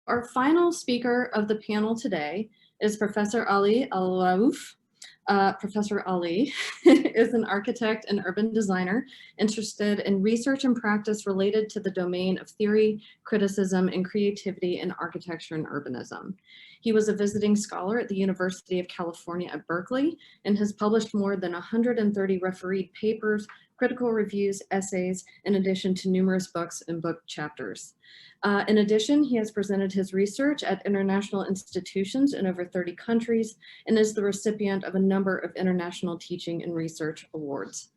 Our final speaker of the panel today is Professor Ali Alraouf. Professor Ali is an architect and urban designer interested in research and practice related to the domain of theory, criticism, and creativity in architecture and urbanism. He was a visiting scholar at the University of California at Berkeley and has published more than 130 refereed papers, critical reviews, essays, in addition to numerous books and book chapters. In addition, he has presented his research at international institutions in over 30 countries and is the recipient of a number of international teaching and research awards.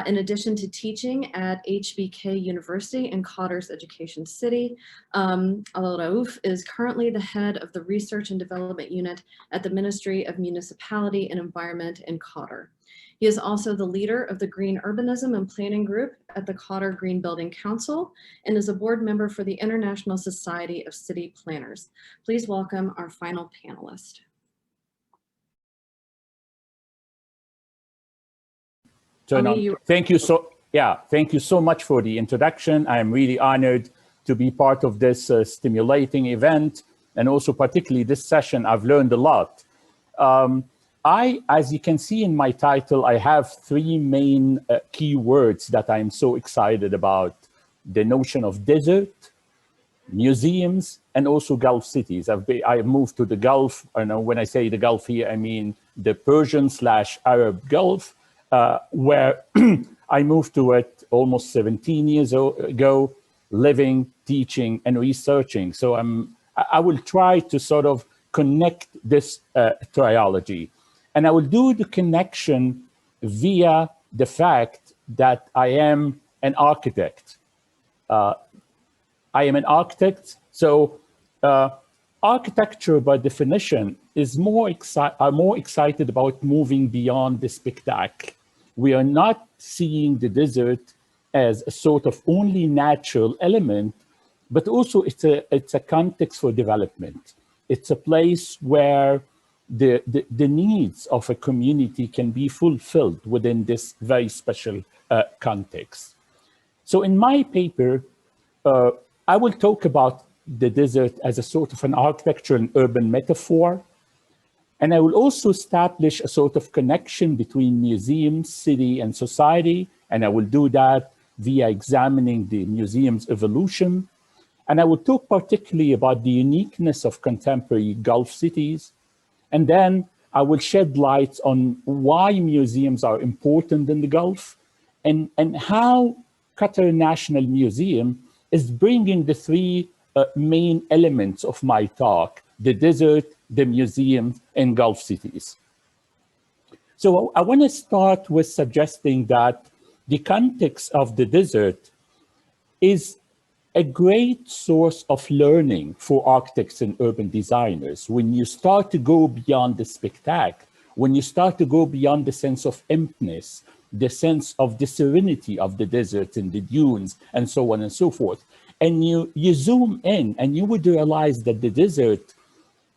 In addition to teaching at HBK University in Qatar's Education City, Alraouf is currently the head of the Research and Development Unit at the Ministry of Municipality and Environment in Qatar. He is also the leader of the Green Urbanism and Planning Group at the Qatar Green Building Council and is a board member for the International Society of City Planners. Please welcome our final panelist. Thank you so much for the introduction. I am really honored to be part of this stimulating event, and also particularly this session. I've learned a lot. As you can see in my title, I have three main keywords that I'm so excited about: the notion of desert, museums, and also Gulf cities. I moved to the Gulf. I know when I say the Gulf here, I mean the Persian/Arab Gulf, where I moved to it almost 17 years ago, living, teaching, and researching. So I will try to sort of connect this trilogy. And I will do the connection via the fact that I am an architect. So architecture, by definition, is more excited about moving beyond the spectacle. We are not seeing the desert as a sort of only natural element, but also it's a context for development. It's a place where the needs of a community can be fulfilled within this very special context. So in my paper, I will talk about the desert as a sort of an architectural and urban metaphor. And I will also establish a sort of connection between museums, city, and society. And I will do that via examining the museum's evolution. And I will talk particularly about the uniqueness of contemporary Gulf cities. And then I will shed light on why museums are important in the Gulf and how Qatar National Museum is bringing the three main elements of my talk: the desert, the museums, and Gulf cities. So I want to start with suggesting that the context of the desert is a great source of learning for architects and urban designers. When you start to go beyond the spectacle, when you start to go beyond the sense of emptiness, the sense of the serenity of the desert and the dunes, and so on and so forth, and you zoom in, and you would realize that the desert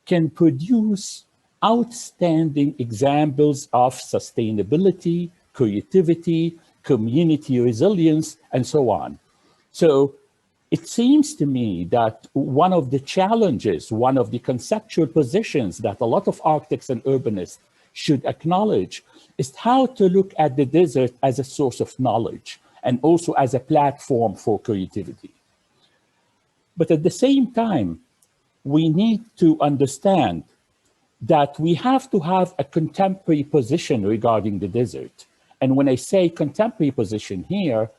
can produce outstanding examples of sustainability, creativity, community resilience, and so on. So it seems to me that one of the challenges, one of the conceptual positions that a lot of architects and urbanists should acknowledge is how to look at the desert as a source of knowledge and also as a platform for creativity. But at the same time, we need to understand that we have to have a contemporary position regarding the desert. And when I say contemporary position here,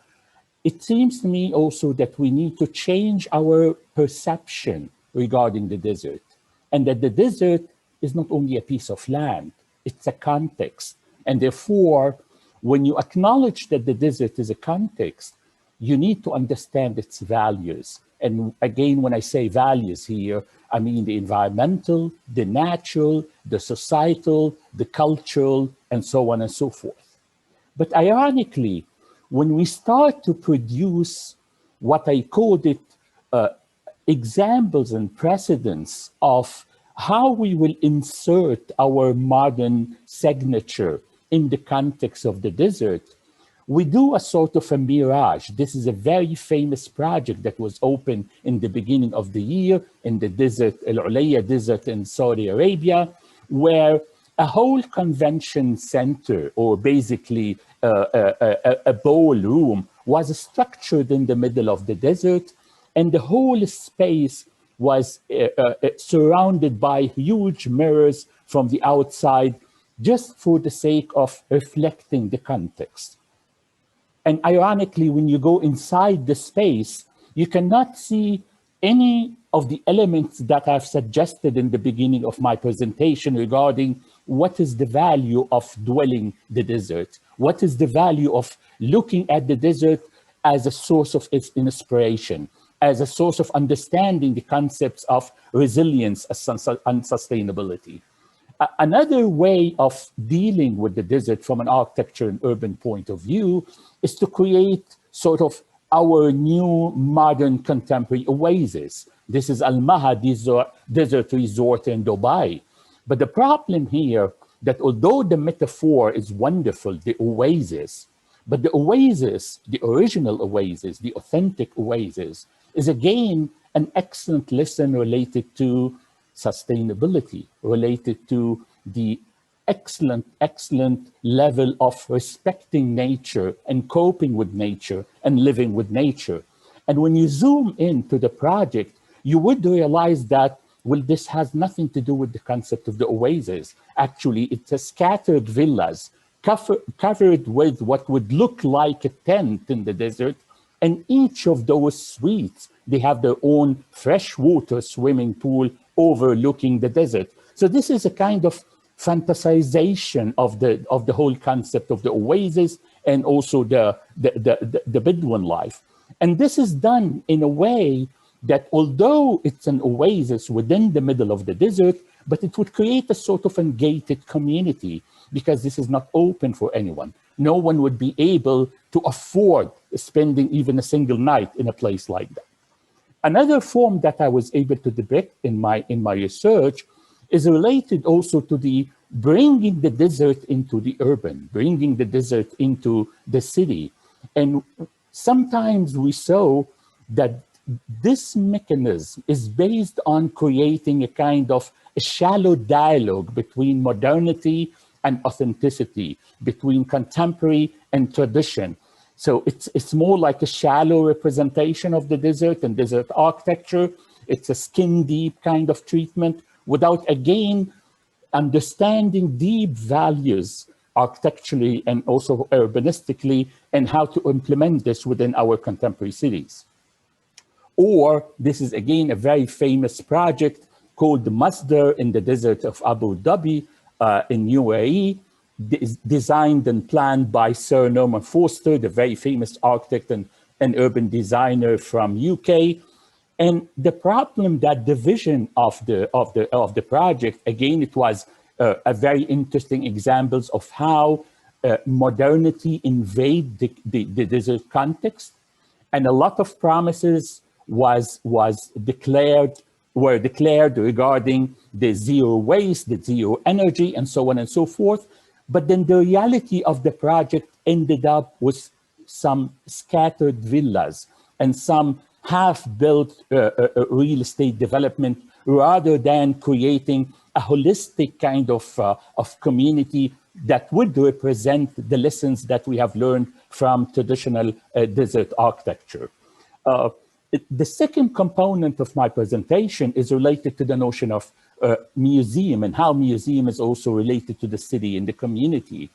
it seems to me also that we need to change our perception regarding the desert, and that the desert is not only a piece of land, it's a context. And therefore, when you acknowledge that the desert is a context, you need to understand its values. And again, when I say values here, I mean the environmental, the natural, the societal, the cultural, and so on and so forth. But ironically, when we start to produce what I called it examples and precedents of how we will insert our modern signature in the context of the desert, we do a sort of a mirage. This is a very famous project that was opened in the beginning of the year in the desert, Al Ulayya Desert in Saudi Arabia, where a whole convention center, or basically a ballroom, was structured in the middle of the desert, and the whole space was surrounded by huge mirrors from the outside, just for the sake of reflecting the context. And ironically, when you go inside the space, you cannot see any of the elements that I've suggested in the beginning of my presentation regarding what is the value of dwelling the desert, what is the value of looking at the desert as a source of its inspiration, as a source of understanding the concepts of resilience and sustainability. Another way of dealing with the desert from an architecture and urban point of view is to create sort of our new modern contemporary oasis. This is Al-Maha Desert Resort in Dubai. But the problem here that although the metaphor is wonderful, the oasis, but the oasis, the original oasis, the authentic oasis, is again an excellent lesson related to sustainability, related to the excellent level of respecting nature and coping with nature and living with nature. And when you zoom into the project, you would realize that, well, this has nothing to do with the concept of the oasis. Actually, it's a scattered villas covered with what would look like a tent in the desert. And each of those suites, they have their own freshwater swimming pool overlooking the desert. So this is a kind of fantasization of the whole concept of the oasis and also the Bedouin life. And this is done in a way that although it's an oasis within the middle of the desert, but it would create a sort of a gated community because this is not open for anyone. No one would be able to afford spending even a single night in a place like that. Another form that I was able to depict in my research is related also to the bringing the desert into the urban, bringing the desert into the city. And sometimes we saw that this mechanism is based on creating a kind of a shallow dialogue between modernity and authenticity, between contemporary and tradition. So it's more like a shallow representation of the desert and desert architecture. It's a skin deep kind of treatment without, again, understanding deep values architecturally and also urbanistically and how to implement this within our contemporary cities. Or this is, again, a very famous project called the Masdar in the desert of Abu Dhabi in UAE, designed and planned by Sir Norman Foster, the very famous architect and urban designer from UK. And the problem, that division of the project, again, it was a very interesting examples of how modernity invade the desert context, and a lot of promises were declared regarding the zero waste, the zero energy, and so on and so forth. But then the reality of the project ended up with some scattered villas and some half-built real estate development, rather than creating a holistic kind of community that would represent the lessons that we have learned from traditional desert architecture. The second component of my presentation is related to the notion of museum and how museum is also related to the city and the community.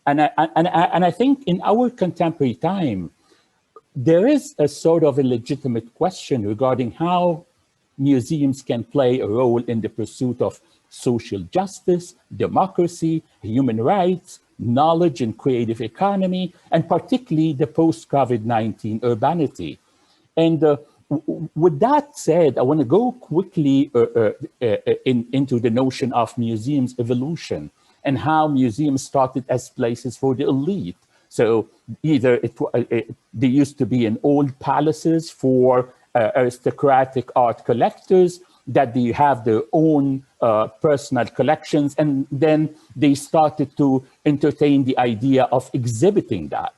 And I think in our contemporary time, there is a sort of a legitimate question regarding how museums can play a role in the pursuit of social justice, democracy, human rights, knowledge and creative economy, and particularly the post-COVID-19 urbanity. And with that said, I want to go quickly into the notion of museums evolution and how museums started as places for the elite. So either they used to be in old palaces for aristocratic art collectors, that they have their own personal collections, and then they started to entertain the idea of exhibiting that.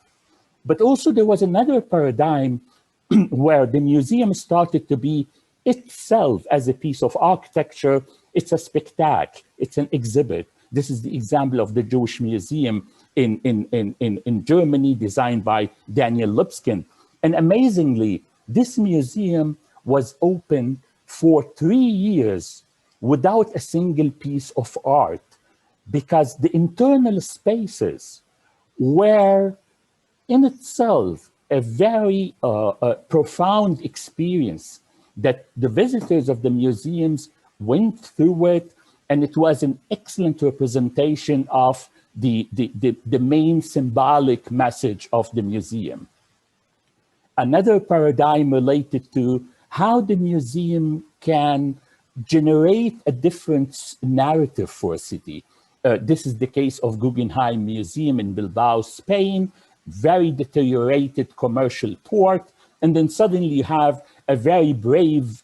But also there was another paradigm where the museum started to be itself as a piece of architecture. It's a spectacle, it's an exhibit. This is the example of the Jewish Museum in Germany, designed by Daniel Lipskin. And amazingly, this museum was open for 3 years without a single piece of art, because the internal spaces were in itself a very profound experience that the visitors of the museums went through it, and it was an excellent representation of the main symbolic message of the museum. Another paradigm related to how the museum can generate a different narrative for a city. This is the case of Guggenheim Museum in Bilbao, Spain, very deteriorated commercial port, and then suddenly you have a very brave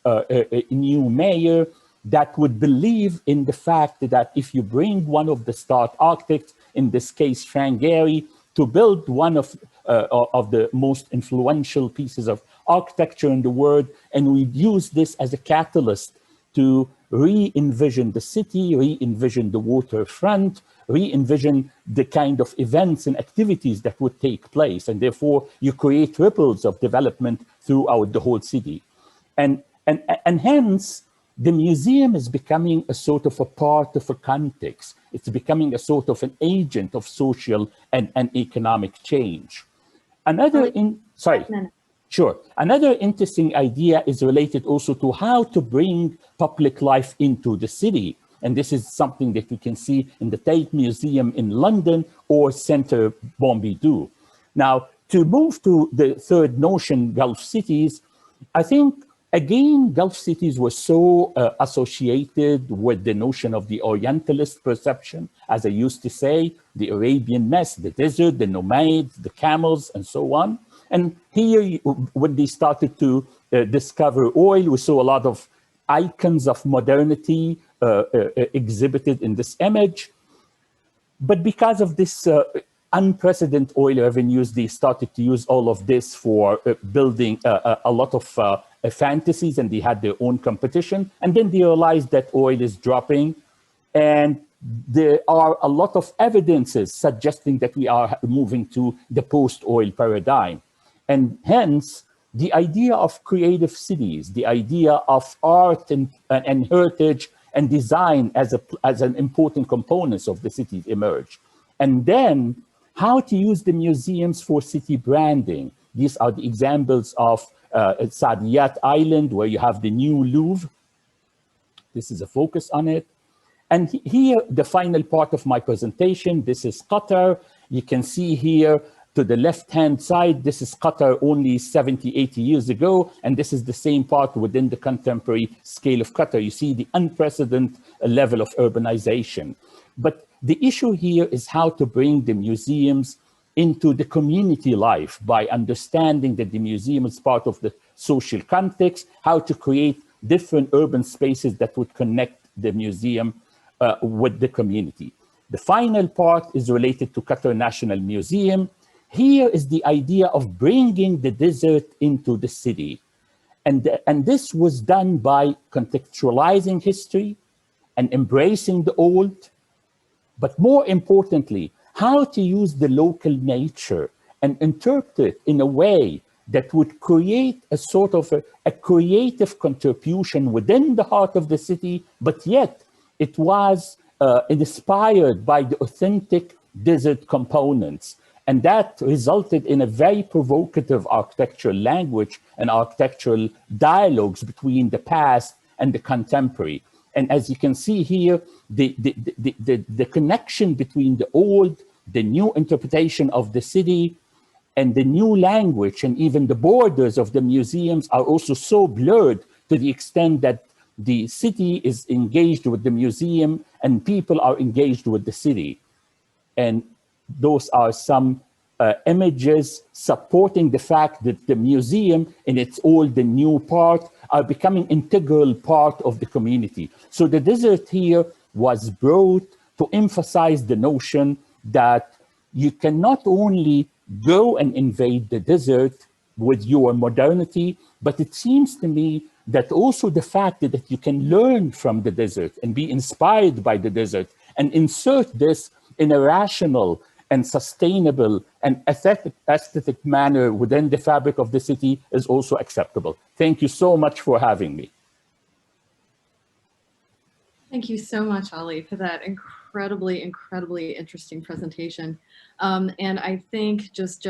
new mayor that would believe in the fact that if you bring one of the star architects, in this case Frank Gehry, to build one of the most influential pieces of architecture in the world, and we use this as a catalyst to re-envision the city, re-envision the waterfront, re-envision the kind of events and activities that would take place. And therefore, you create ripples of development throughout the whole city. And hence, the museum is becoming a sort of a part of a context. It's becoming a sort of an agent of social and economic change. Another Another interesting idea is related also to how to bring public life into the city. And this is something that we can see in the Tate Museum in London or Centre Pompidou. Now, to move to the third notion, Gulf cities, I think, again, Gulf cities were so associated with the notion of the Orientalist perception, as I used to say, the Arabian mess, the desert, the Nomads, the Camels, and so on. And here, when they started to discover oil, we saw a lot of icons of modernity exhibited in this image. But because of this unprecedented oil revenues, they started to use all of this for building a lot of fantasies, and they had their own competition. And then they realized that oil is dropping, and there are a lot of evidences suggesting that we are moving to the post-oil paradigm. And hence, the idea of creative cities, the idea of art and heritage and design as an important components of the cities emerge. And then how to use the museums for city branding. These are the examples of Saadiyat Island, where you have the new Louvre. This is a focus on it. And here, the final part of my presentation, this is Qatar. You can see here to the left-hand side, this is Qatar only 70, 80 years ago, and this is the same part within the contemporary scale of Qatar. You see the unprecedented level of urbanization. But the issue here is how to bring the museums into the community life by understanding that the museum is part of the social context, how to create different urban spaces that would connect the museum with the community. The final part is related to Qatar National Museum. Here is the idea of bringing the desert into the city. And this was done by contextualizing history and embracing the old, but more importantly, how to use the local nature and interpret it in a way that would create a sort of a creative contribution within the heart of the city, but yet it was inspired by the authentic desert components. And that resulted in a very provocative architectural language and architectural dialogues between the past and the contemporary. And as you can see here, the connection between the old, the new interpretation of the city, and the new language, and even the borders of the museums are also so blurred to the extent that the city is engaged with the museum and people are engaged with the city. And those are some images supporting the fact that the museum in its old and new part are becoming integral part of the community. So the desert here was brought to emphasize the notion that you can not only go and invade the desert with your modernity, but it seems to me that also the fact that you can learn from the desert and be inspired by the desert and insert this in a rational and sustainable and aesthetic manner within the fabric of the city is also acceptable. Thank you so much for having me. Thank you so much, Ali, for that incredibly interesting presentation. And I think just